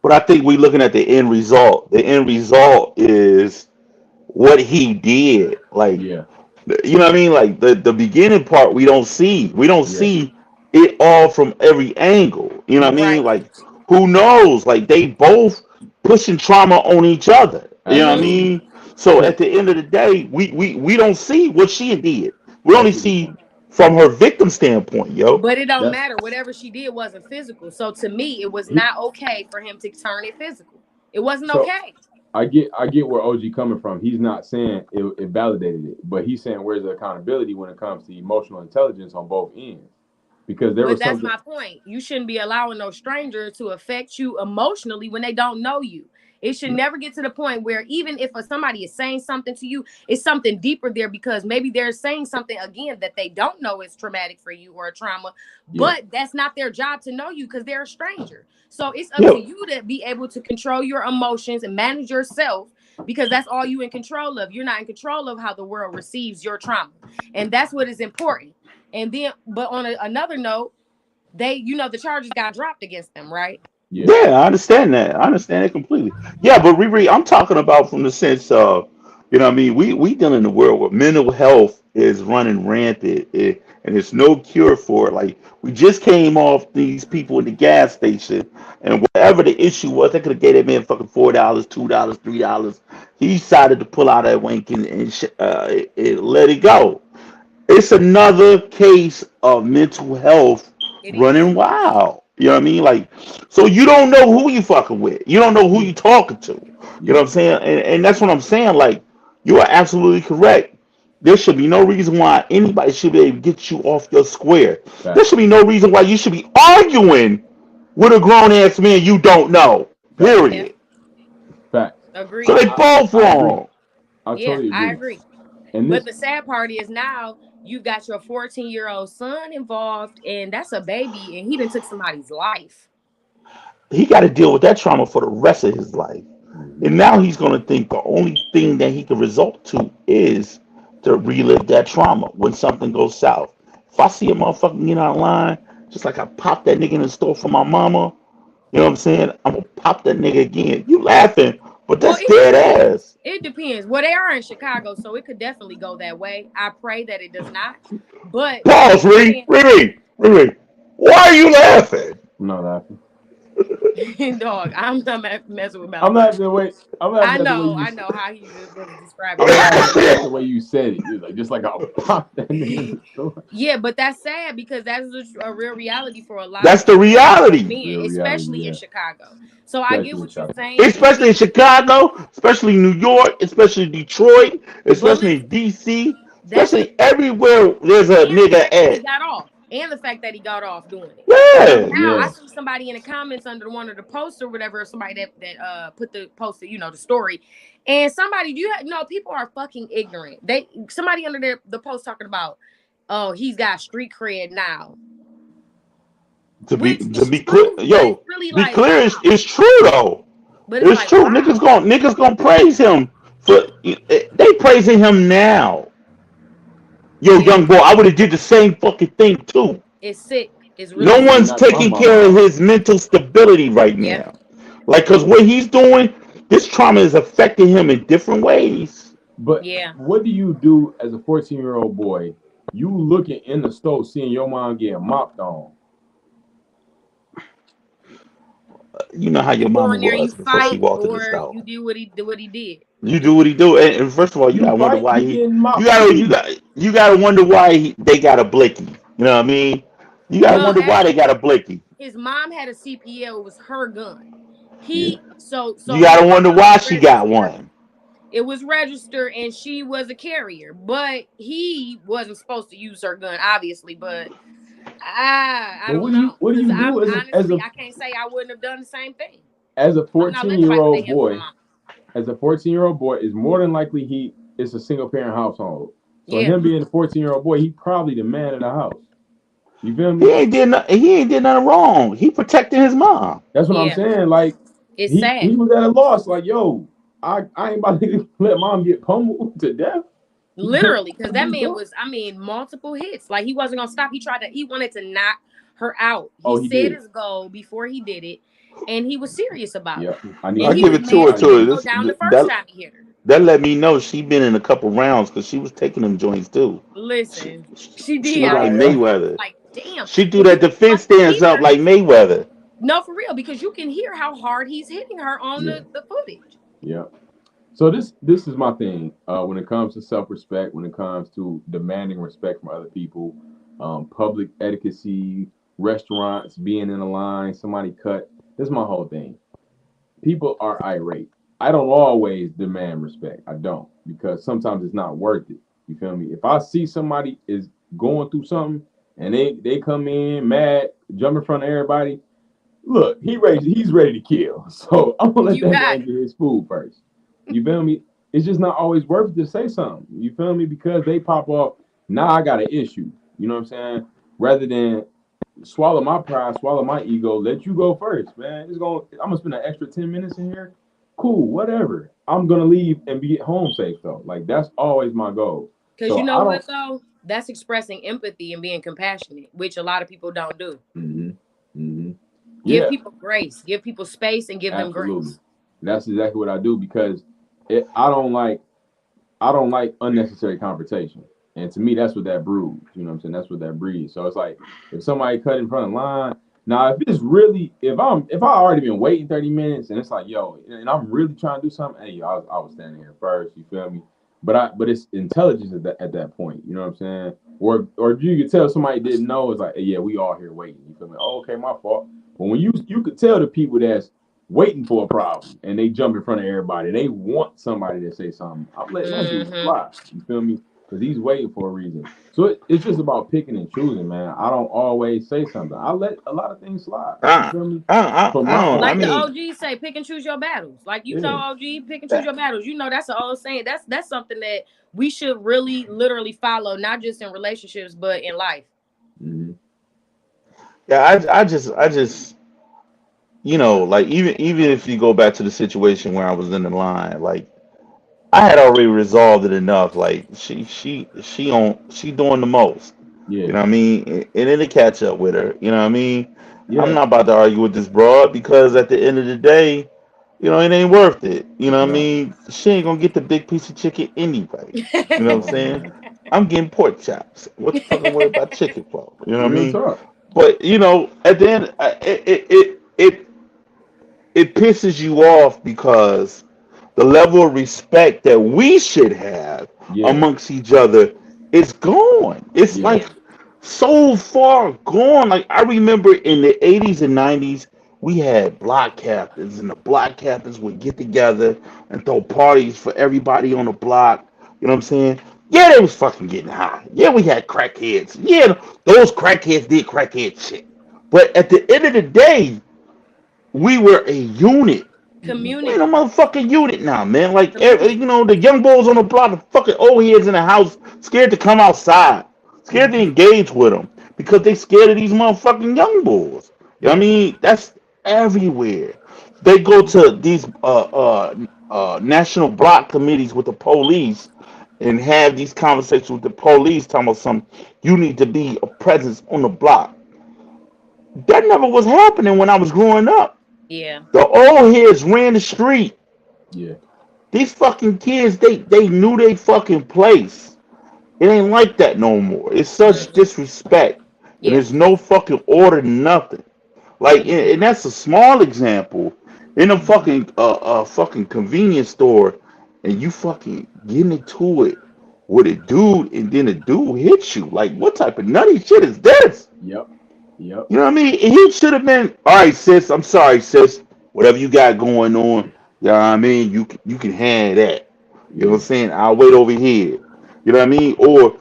But I think we're looking at the end result. The end result is what he did. Like, Yeah. you know what I mean? Like the beginning part we don't see. We don't Yeah. see it all from every angle. You know what I mean? Right. Like who knows? Like they both pushing trauma on each other. You know what I Mm-hmm. Absolutely. mean? So Because at the end of the day, we don't see what she did. We only that's a good see point. from her victim standpoint, yo. But it don't That's matter. Whatever she did wasn't physical. So to me, it was he. not okay for him to turn it physical. It wasn't So okay. I get where OG coming from. He's not saying it validated it, but he's saying where's the accountability when it comes to emotional intelligence on both ends? Because there But was that's something. my point. You shouldn't be allowing no stranger to affect you emotionally when they don't know you. It should never get to the point where even if somebody is saying something to you, it's something deeper there because maybe they're saying something again that they don't know is traumatic for you or a trauma, Yeah. but that's not their job to know you because they're a stranger. So it's up Yeah, to you to be able to control your emotions and manage yourself because that's all you in control of. You're not in control of how the world receives your trauma. And that's what is important. And then, but on another note, the charges got dropped against them, right? Yeah. yeah, I understand that. I understand it completely. Yeah, but Riri, I'm talking about from the sense of, you know what I mean? We deal in a world where mental health is running rampant and there's no cure for it. Like we just came off these people in the gas station and whatever the issue was, they could have gave that man fucking $4, $2, $3. He decided to pull out that wank and let it go. It's another case of mental health It is. running wild. You know what I mean? Like, so you don't know who you fucking with. You don't know who Yeah. you talking to. You know what Yeah. I'm saying? And that's what I'm saying. Like, you are absolutely correct. There should be no reason why anybody should be able to get you off your square. There Facts. should be no reason why you should be arguing with a grown ass man you don't know. Facts. Yeah. Period. Facts. So Agreed. they both I agree. wrong. I Yeah, totally I agree. agree. And But this, the sad part is now you've got your 14-year-old son involved, and that's a baby, and he done took somebody's life. He got to deal with that trauma for the rest of his life. mhm. And now he's going to think the only thing that he can resort to is to relive that trauma when something goes south. If I see a motherfucker get out of line, just like I popped that nigga in the store for my mama, you know what I'm saying? I'm going to pop that nigga again. You laughing, but Well, that's it dead depends. ass. It depends. Well, they are in Chicago, so it could definitely go that way. I pray that it does not. But Pause, with that Ree. being Ree. Ree. Why are you laughing? I'm not laughing. dog, I'm not messing with I'm Malachi. laughing the way I'm laughing at the way you. I know how he was describing I'm it. laughing at the way you said it. You're like just like I'll pop that nigga in the store. Yeah, but that's sad because that is a real reality for a lot That's of the young reality. men, Real reality, especially in yeah. Chicago. So I get Especially in what you're Chicago. saying. It Especially in is, Chicago, especially New York, especially Detroit, but especially in listen, DC, that's the especially everywhere there's a and the nigga fact that he at. got off, and the fact that he got off doing it. So Yeah. now I Yeah. see somebody in the comments under one of the posts or whatever, somebody that put the post, the story, and somebody people are fucking ignorant. Somebody under the post talking about, oh, he's got street cred now, which To is be clear, true, but it's yo, really be like clear, wow. it's true though. But it's It's like true. Niggas wow, gonna praise him for they praising him now. Yo, yeah, young boy, I would have did the same fucking thing too. it's sick. It's Yeah, really No you sick. did one's not cross taking my care of mind. his mental stability right Yeah, now. Like, cause what he's doing, this trauma is affecting him in different ways. But yeah. what do you do as a 14-year-old boy? You looking in the store, seeing your mom getting mopped on. You know how your You go mama in there, you was before she fight, walked in the or store. you do what he did. You do what he do, and first of all, you You gotta wonder fight, why you he. getting You mopped gotta you too. got you gotta wonder why they got a blicky. You know what I mean? You gotta Well, wonder why they got a actually, blicky. his mom had a CPL. It was her gun. Yeah. He so You so his gotta wonder gun was why she got registered. one. It was registered, and she was a carrier, but he wasn't supposed to use her gun, obviously. But I But don't know, what do because you I'm do honestly I can't say I wouldn't have done the same thing. as a I'm not 14 letting year nobody put their old hands on my boy? mom. As a 14-year-old boy, is more than likely it's a single parent household. So Yeah, him being a 14-year-old boy, he probably the man of the house. You feel He me? ain't did no, he ain't did nothing wrong. He protected his mom. That's what I'm yeah, saying. Like it's he sad. was at a loss. Like yo, I ain't about to let mom get pummeled to death. You feel me? Literally, because Gotta that do man something. was, multiple hits. Like he wasn't gonna stop. He wanted to knock her out. He Oh, he said did. his goal before he did it, and he was serious about Yeah, it. I need And I to he give was hear. it to mad her I she need too. didn't to. go This down the first that time he hit her. that let me know she been in a couple rounds because she was taking them joints too. She, Listen, she she did. was I like Ah, was yeah. Mayweather. like, damn. She do And that you can defense fucking stance up hear. like Mayweather. No, for real, because you can hear how hard he's hitting her on Yeah, the footage. yeah. So this is my thing. When it comes to self respect, when it comes to demanding respect from other people, public etiquette, restaurants, being in a line, somebody cut. This is my whole thing. People are irate. I don't always demand respect. I don't because sometimes it's not worth it. You feel me? If I see somebody is going through something and they come in mad, jump in front of everybody, look, he's ready to kill. So I'm gonna let You that got man it. get his food first. You feel me? It's just not always worth it to say something. You feel me? Because they pop off, now I got an issue. You know what I'm saying? Rather than swallow my pride, swallow my ego, let you go first, man. I'm gonna spend an extra 10 minutes in here. Cool, whatever. I'm gonna leave and be at home safe though. Like that's always my goal. Because you So know I what don't. though? That's expressing empathy and being compassionate, which a lot of people don't do. Hmm. Hmm. Give Yeah, people grace, give people space, and give them absolutely. grace. That's exactly what I do because I don't like unnecessary confrontation. And to me, that's what that brews. You know what I'm saying? That's what that breeds. So it's like if somebody cut in front of the line, now if it's really if I already been waiting 30 minutes and it's like, yo, and I'm really trying to do something, hey, I was standing here first, you feel me? but it's intelligence at that point. You know what I'm saying? Or you could tell somebody didn't know. It's like, hey, yeah, we all here waiting. You feel me? Oh, okay, my fault. But when you could tell the people that's waiting for a problem and they jump in front of everybody, they want somebody to say something. I'm letting that dude Mm-hmm. fly. You feel me? Because he's waiting for a reason. So it's just about picking and choosing, man. I don't always say something. I let a lot of things slide. You I, feel me? From I my don't. own I Like the self. mean, OG say, pick and choose your battles. Like you know, Yeah. OG, pick and choose that, your battles. You know, that's an old saying. That's something that we should really, literally follow, not just in relationships, but in life. Hmm. yeah. I just, like even if you go back to the situation where I was in the line, like I had already resolved it enough. Like she doing the most. You Yeah. know what I mean? And then to catch up with her. You know what I mean? I'm Yeah. not about to argue with this broad because at the end of the day, it ain't worth it. You know It's what I not. mean? She ain't gonna get the big piece of chicken anyway. You know what I'm No, saying? man. I'm getting pork chops. What the fuck I'm worried about chicken for? You know what I Real mean? talk. But at the end, it pisses you off because the level of respect that we should have Yeah. amongst each other is gone. It's Yeah. Yeah. like so far gone. Like I remember in the 80s and 90s, we had block captains, and the block captains would get together and throw parties for everybody on the block. You know what I'm saying? Yeah, they was fucking getting high. Yeah, we had crackheads. Yeah, those crackheads did crackhead shit. But at the end of the day, we were a unit. Hmm. We ain't a Community. motherfucking unit now, man. Like, Community. the young boys on the block, the fucking old heads in the house, scared to come outside, scared to engage with them because they scared of these motherfucking young boys. You know what I Yeah. mean? That's everywhere. They go to these national block committees with the police and have these conversations with the police, talking about some. You need to be a presence on the block. That never was happening when I was growing up. Yeah. The old heads ran the street. Yeah. These fucking kids, they knew they fucking place. It ain't like that no more. It's such Mm-mm. disrespect, and Yeah. there's no fucking order, nothing. Like, and that's a small example. In a fucking convenience store, and you fucking getting into it with a dude, and then a dude hits you. Like, what type of nutty shit is this? Yep. Yep. You know what I mean? He should have been, all right, sis. I'm sorry, sis. Whatever you got going on, you know what I mean? You can handle that. You know what Yeah. I'm saying? I'll wait over here. You know what I mean? Or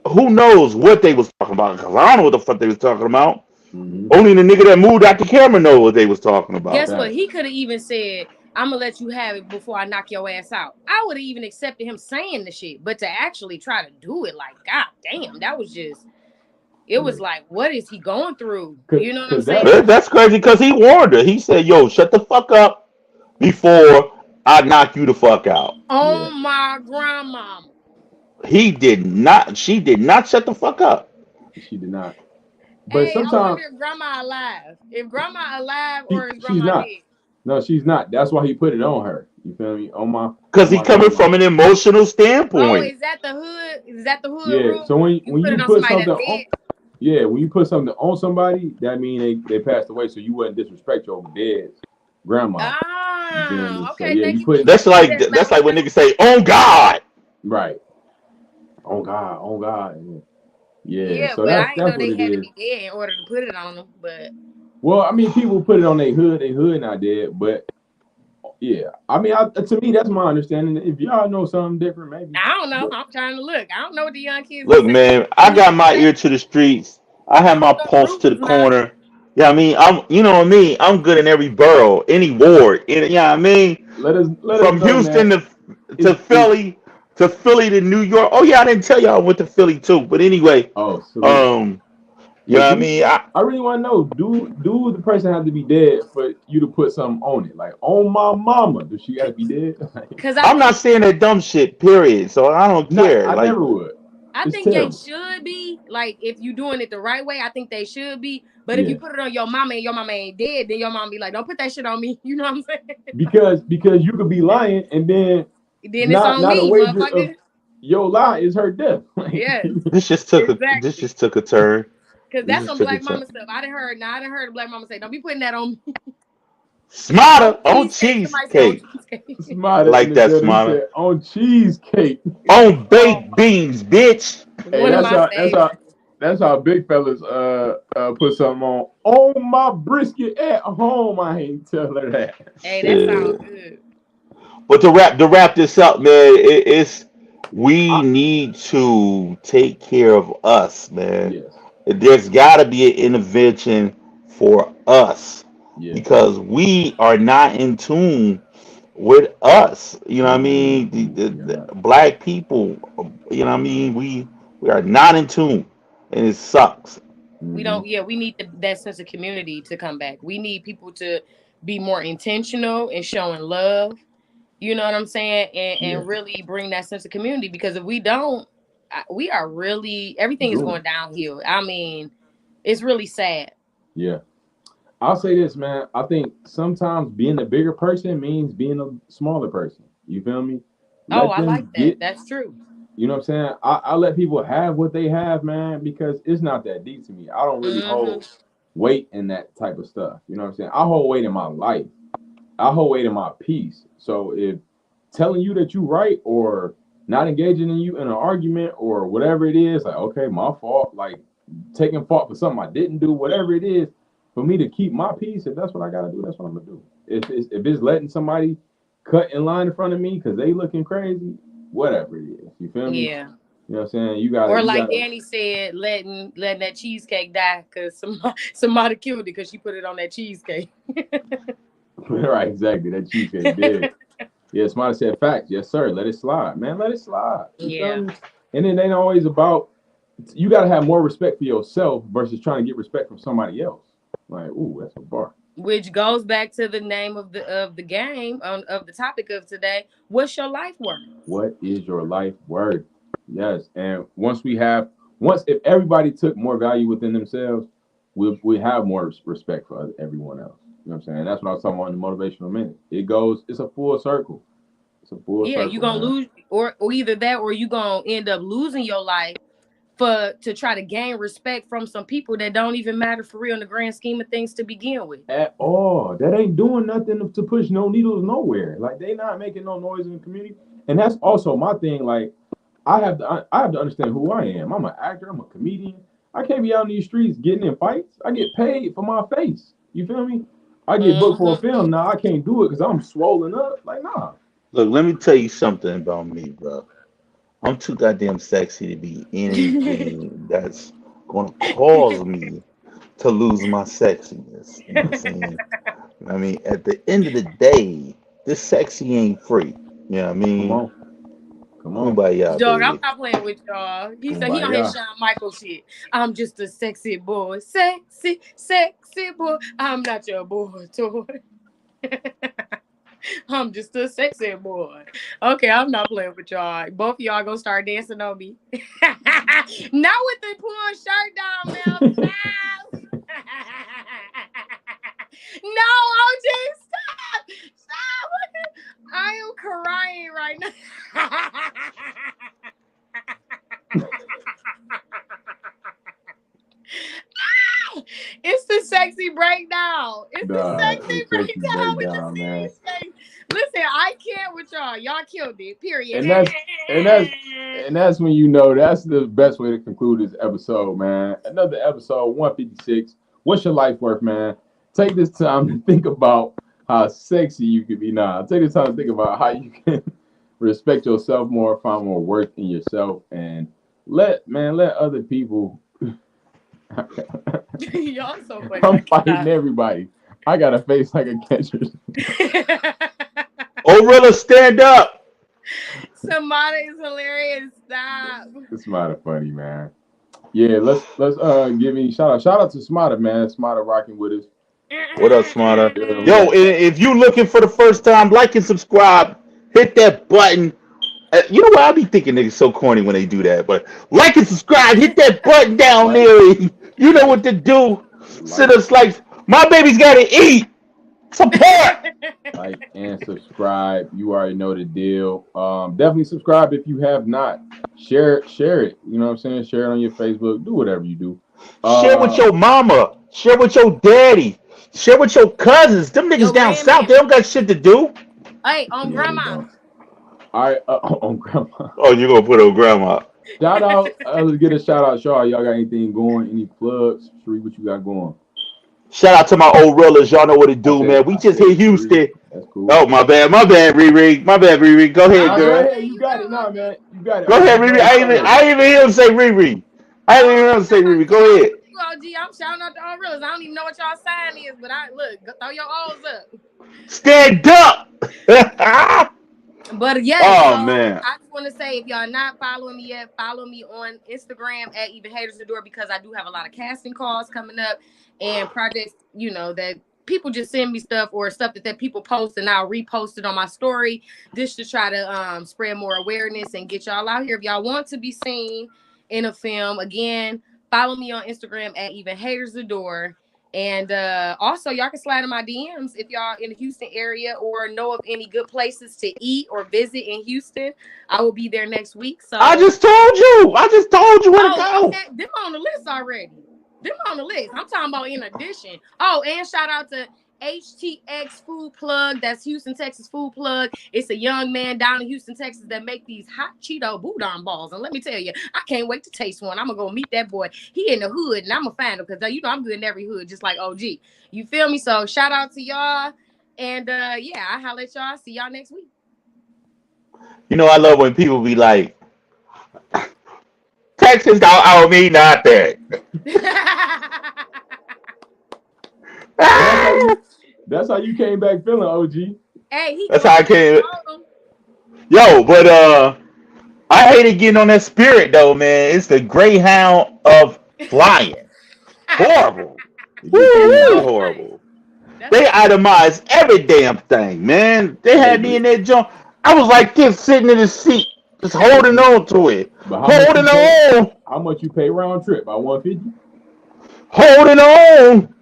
who knows what they was talking about? Because I don't know what the fuck they was talking about. Hmm. Only the nigga that moved out the camera know what they was talking about. Guess what? Facts. He could have even said, "I'm gonna let you have it before I knock your ass out." I would have even accepted him saying the shit, but to actually try to do it, like, god damn, that was just. It Yeah. was like, what is he going through? Cause, You know what I'm cause that. saying? That's crazy because he warned her. He said, "Yo, shut the fuck up before I knock you the fuck out." Yeah. Oh my grandmama. He did not. She did not shut the fuck up. She did not. But Hey, I sometimes wonder if grandma alive. If grandma alive or is she's grandma not. dead? No, she's not. That's why he put it on her. You feel me? Because On he my coming grandma. from an emotional Oh, standpoint. is that the hood? Is that the hood Yeah. So rule? You when put you it on put somebody something that's on, dead? yeah, when you put something on somebody, that mean they passed away. So you wouldn't disrespect your dead grandma. You feel me? Ah, So okay. yeah, Thank you you for put That's shedding like that light that's on like when that. niggas say, "Oh God." right. Oh God. Oh God. Yeah. Yeah, So but I didn't that's know what they it had to is. be dead in order to put it on them. But Well, I mean, people put it on their hood. Their hood not dead, but yeah. I mean, to me, that's my understanding. If y'all know something different, maybe. I don't know. But I'm trying to look. I don't know what the young kids be Look, saying. man, I These got my days, ear to the streets. I I have my don't know the pulse to the rules now. corner. Yeah, I mean, you know what I mean. I'm good in every borough, any ward. Yeah, I mean, let us from know, Houston man. to Is Philly to New York. Oh yeah, I didn't tell y'all I went to Philly too. But anyway, oh salute. um, you know But what I mean. I really want to know, do the person have to be dead for you to put something on it? Like on my mama, does she got to be dead? Like, Cause I I'm not think saying that dumb shit. Period. So I don't not. care. I Like, never would. I It's think they terrible. should be like if you doing it the right way. I think they should be. But if you Yeah, put it on your mama and your mama ain't dead, then your mama be like, "Don't put that shit on me." You know what I'm saying? because you could be lying and then Then it's on not a me, wager of motherfucker. your lie is her death. Like, Yes, this exactly. just took a turn. Cause This that's just some took a black turn. mama stuff. I didn't heard. Now I didn't heard a black mama say, "Don't be putting that on me." Smarter on Cheesecake. Somebody said on cheesecake. cheesecake. I Smarter in like the that, building Smarter. said on cheesecake. On Oh, baked beans, bitch. Hey, one of that's my how favorites. big fellas put something on my brisket at home. I ain't tell her that. Hey, that sounds Shit. good. But to wrap this up, man, it's we I, need to take care of us, man. yes, There's got to be an intervention for us yes. because we are not in tune with us. You know what I mean? We are The not. black people. You know what I mean? We are not in tune, and it sucks. We Hmm. don't. Yeah, we need that sense of community to come back. We need people to be more intentional in showing love. You know what I'm saying? Yeah, And really bring that sense of community because if we don't, we are really everything is doomed. going downhill. I mean, it's really sad. Yeah. I'll say this, man. I think sometimes being a bigger person means being a smaller person. You feel me? Oh, Let I like them that. get, That's true. you know what I'm saying? I let people have what they have, man, because it's not that deep to me. I don't really Hmm. hold weight in that type of stuff. You know what I'm saying? I hold weight in my life. I hold weight in my peace. So if telling you that you right or not engaging in you in an argument or whatever it is, like, okay, my fault, like taking fault for something I didn't do, whatever it is, for me to keep my peace, if that's what I gotta do, that's what I'm gonna do. If it's letting somebody cut in line in front of me because they looking crazy, whatever it is, you feel me? Yeah. You know what I'm saying? You gotta, Or you like gotta, Danny said, letting that cheesecake die because somebody killed it because she put it on that cheesecake. right, exactly. That cheesecake did. Yeah, somebody said facts. Yes, sir. Let it slide, man. Let it slide. You feel Yeah. me? And it ain't always about. You got to have more respect for yourself versus trying to get respect from somebody else. Like, ooh, that's a bar. Which goes back to the name of the game of the topic of today. What's your life worth? What is your life worth? Yes, and once if everybody took more value within themselves, we have more respect for everyone else. You know what I'm saying? That's what I was talking about in the motivational minute. It's a full circle. It's a full Yeah, you circle, gonna man. lose or either that or you gonna end up losing your life for to try to gain respect from some people that don't even matter for real in the grand scheme of things to begin with. At all. That ain't doing nothing to push no needles nowhere. Like they not making no noise in the community. And that's also my thing. Like I have to understand who I am. I'm an actor. I'm a comedian. I can't be out in these streets getting in fights. I get paid for my face. You feel me? I get booked for a Hmm. film. Now I can't do it because I'm swollen up. Like nah. Look, let me tell you something about me, bro. I'm too goddamn sexy to be anything that's gonna cause me to lose my sexiness. You know what I'm saying? I mean, at the end of the day, this sexy ain't free. You know what I Come mean? on. Come on. Kumbaya, Dog, I'm baby. not playing with y'all. He said he on his Kumbaya. Shawn Michael shit. I'm just a sexy boy. Sexy, sexy boy. I'm not your boy toy. I'm just a sexy boy. Okay, I'm not playing with y'all. Both of y'all gonna start dancing on me. Not with the pulling shirt down, Mel. Stop. No, OG, stop. Stop. I am crying right now. It's the sexy breakdown. It's the Nah, sexy the sexy breakdown with the breakdown, man. serious face. Listen, I can't with y'all. Y'all killed it. Period. And that's when you know that's the best way to conclude this episode, man. Another episode 156. What's your life worth, man? Take this time to think about how sexy you can be now. Take this time to think about how you can respect yourself more, find more worth in yourself, and let other people. Y'all so funny. I I'm fighting cannot. everybody. I got a face like a catcher. Orilla, stand up. Samara is hilarious. Stop. It's mighty funny, man. Yeah, let's give me shout out to Smarter, man. Smarter rocking with us. What up, Smarter? Yeah, we Yo, got if you looking for the first time, like and subscribe. Hit that button. You know what? I be thinking niggas so corny when they do that, but like and subscribe. Hit that button down like, there. You know what to do. Send like, us like my baby's gotta eat. Support. and subscribe. You already know the deal. Definitely subscribe if you have not. Share it. You know what I'm saying? Share it on your Facebook. Do whatever you do. Share with Uh, your mama. Share with your daddy. Share with your cousins. Them niggas Your down south, they grandmammy. don't got shit to do. Hey, on Yeah, they grandma. don't. All right, on grandma. Oh, you gonna put on grandma? Shout out. Let's get a shout out, Shaw. Y'all got anything going? Any plugs? Sheree, what you got going? Shout out to my old reelers. Y'all know what to do, man. We I just said hit Sheree. Houston. That's cool. Oh, my bad, Riri. My bad, Riri. Go ahead, Oh Nah, go no, girl. ahead. man, You you got it. go, Nah, OG. man. You got it. Go ahead, OG Riri. go first. I ain't even hear him say Riri. I didn't even hear him say Riri. Go ahead. I'm shouting out the all reels. I don't even know what y'all sign is, but I look, throw your O's up. Stand up. But yes, so Oh man. I just want to say if y'all not following me yet, follow me on Instagram at Even Haters Adore because I do have a lot of casting calls coming up and projects, that people just send me stuff or stuff that people post and I'll repost it on my story just to try to spread more awareness and get y'all out here. If y'all want to be seen in a film, again, follow me on Instagram at Even Haters Adore. And also, y'all can slide in my DMs if y'all in the Houston area or know of any good places to eat or visit in Houston. I will be there next week. So, I just told you. Where to go. okay, them on the list already. Them on the list. I'm talking about in addition. Oh, and shout out to HTX Food Plug. That's Houston, Texas Food Plug. It's a young man down in Houston, Texas that make these hot Cheeto boudin balls. And let me tell you, I can't wait to taste one. I'm going to go meet that boy. He in the hood, and I'm going to find him because, I'm good in every hood, just like OG. You feel me? So shout out to y'all. And, yeah, I'll holler at y'all. See y'all next week. You know I love when people be like, Texas don't owe me nothing. That's how you came back feeling, OG. Hey, he That's how I glowing. came. Yo, but I hated getting on that Spirit though, man. It's the Greyhound of flying. Horrible. That's Woo, so horrible. That's They so itemized every damn thing, man. They Hey, had me in that junk. I was like this, sitting in the seat, just but holding on to it, but how much you holding pay? on, How much you pay round trip? By 150? holding on.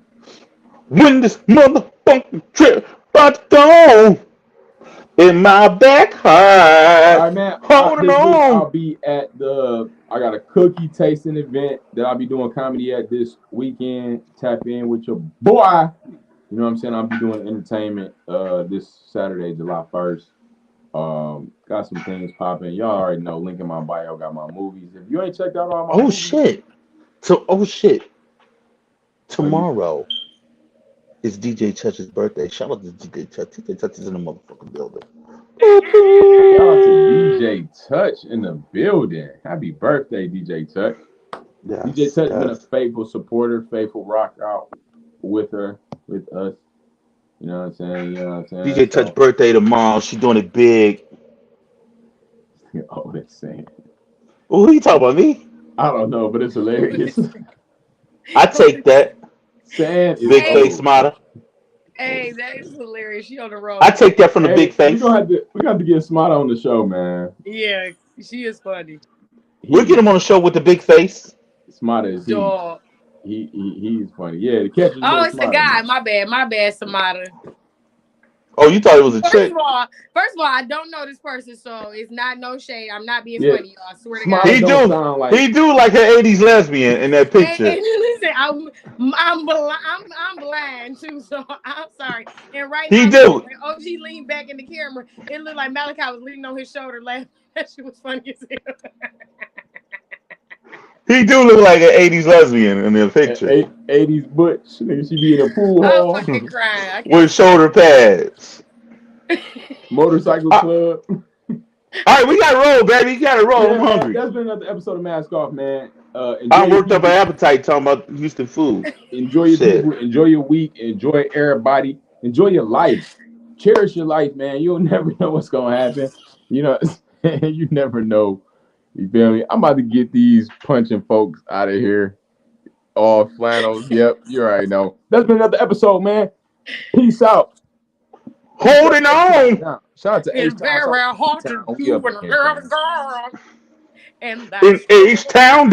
When this motherfucking trip about to go in my back All heart, right, man. holding This week on. I'll be at I got a cookie tasting event that I'll be doing comedy at this weekend. Tap in with your boy. You know what I'm saying? I'll be doing entertainment this Saturday, July 1st. Got some things popping. Y'all already know. Link in my bio. Got my movies. If you ain't checked out all my Oh movies, shit. So shit. oh, you Tomorrow is DJ Touch's birthday. Shout out to DJ Touch. DJ Touch is in the motherfucking building. shout out to DJ Touch in the building. Happy birthday, DJ Touch. DJ Yes, Touch been a yes. faithful supporter, faithful rock out with us. You know what I'm saying? You know what I'm saying? DJ Touch So, birthday tomorrow. She doing it big. oh, that's saying. Oh, who you talking about? Me? I don't know, but it's hilarious. I take that. Saying is Big face hey, old. smarter. hey, that is hilarious. She on the I road. take that from the big Hey, face. we gonna have to get Smart on the show, man. Yeah, she is funny. We'll get He him on the show with the big face. Smart as he. Dog. He's funny. Yeah, the catch is a Oh, little it's the smarter, guy. man. My bad, Samara. Oh, you thought it was a chick? First of all, I don't know this person, so it's not no shade. I'm not being Yeah, funny, y'all. I swear to God. Smarter He don't do. sound like He do like an '80s lesbian in that And picture. listen, I'm blind too, so I'm sorry. And right He now, do. when OG leaned back in the camera, it looked like Malachi was leaning on his shoulder, laughing. That shit was funny as hell. He do look like an '80s lesbian in the picture 80s butch. Nigga, she be in a pool I'm hall, fucking crying. I with can't stand shoulder pads. motorcycle Uh, club. all right, we got to roll, baby. You got to roll. Yeah, I'm man. hungry. That's been another episode of Mask Off, man. Enjoy I your worked up an people. appetite talking about Houston food. Enjoy your Shit. people. Enjoy your week. Enjoy everybody. Enjoy your life. Cherish your life, man. You'll never know what's gonna happen. You know, you never know. You feel me? I'm about to get these punching folks out of here. All flannels. Yep, you already know. That's been another episode, man. Peace out. Holding on. Shout out to it's H-Town. Shout very out to hard to H-Town. We do up when in a here, girl man. is gone. And In that's H Town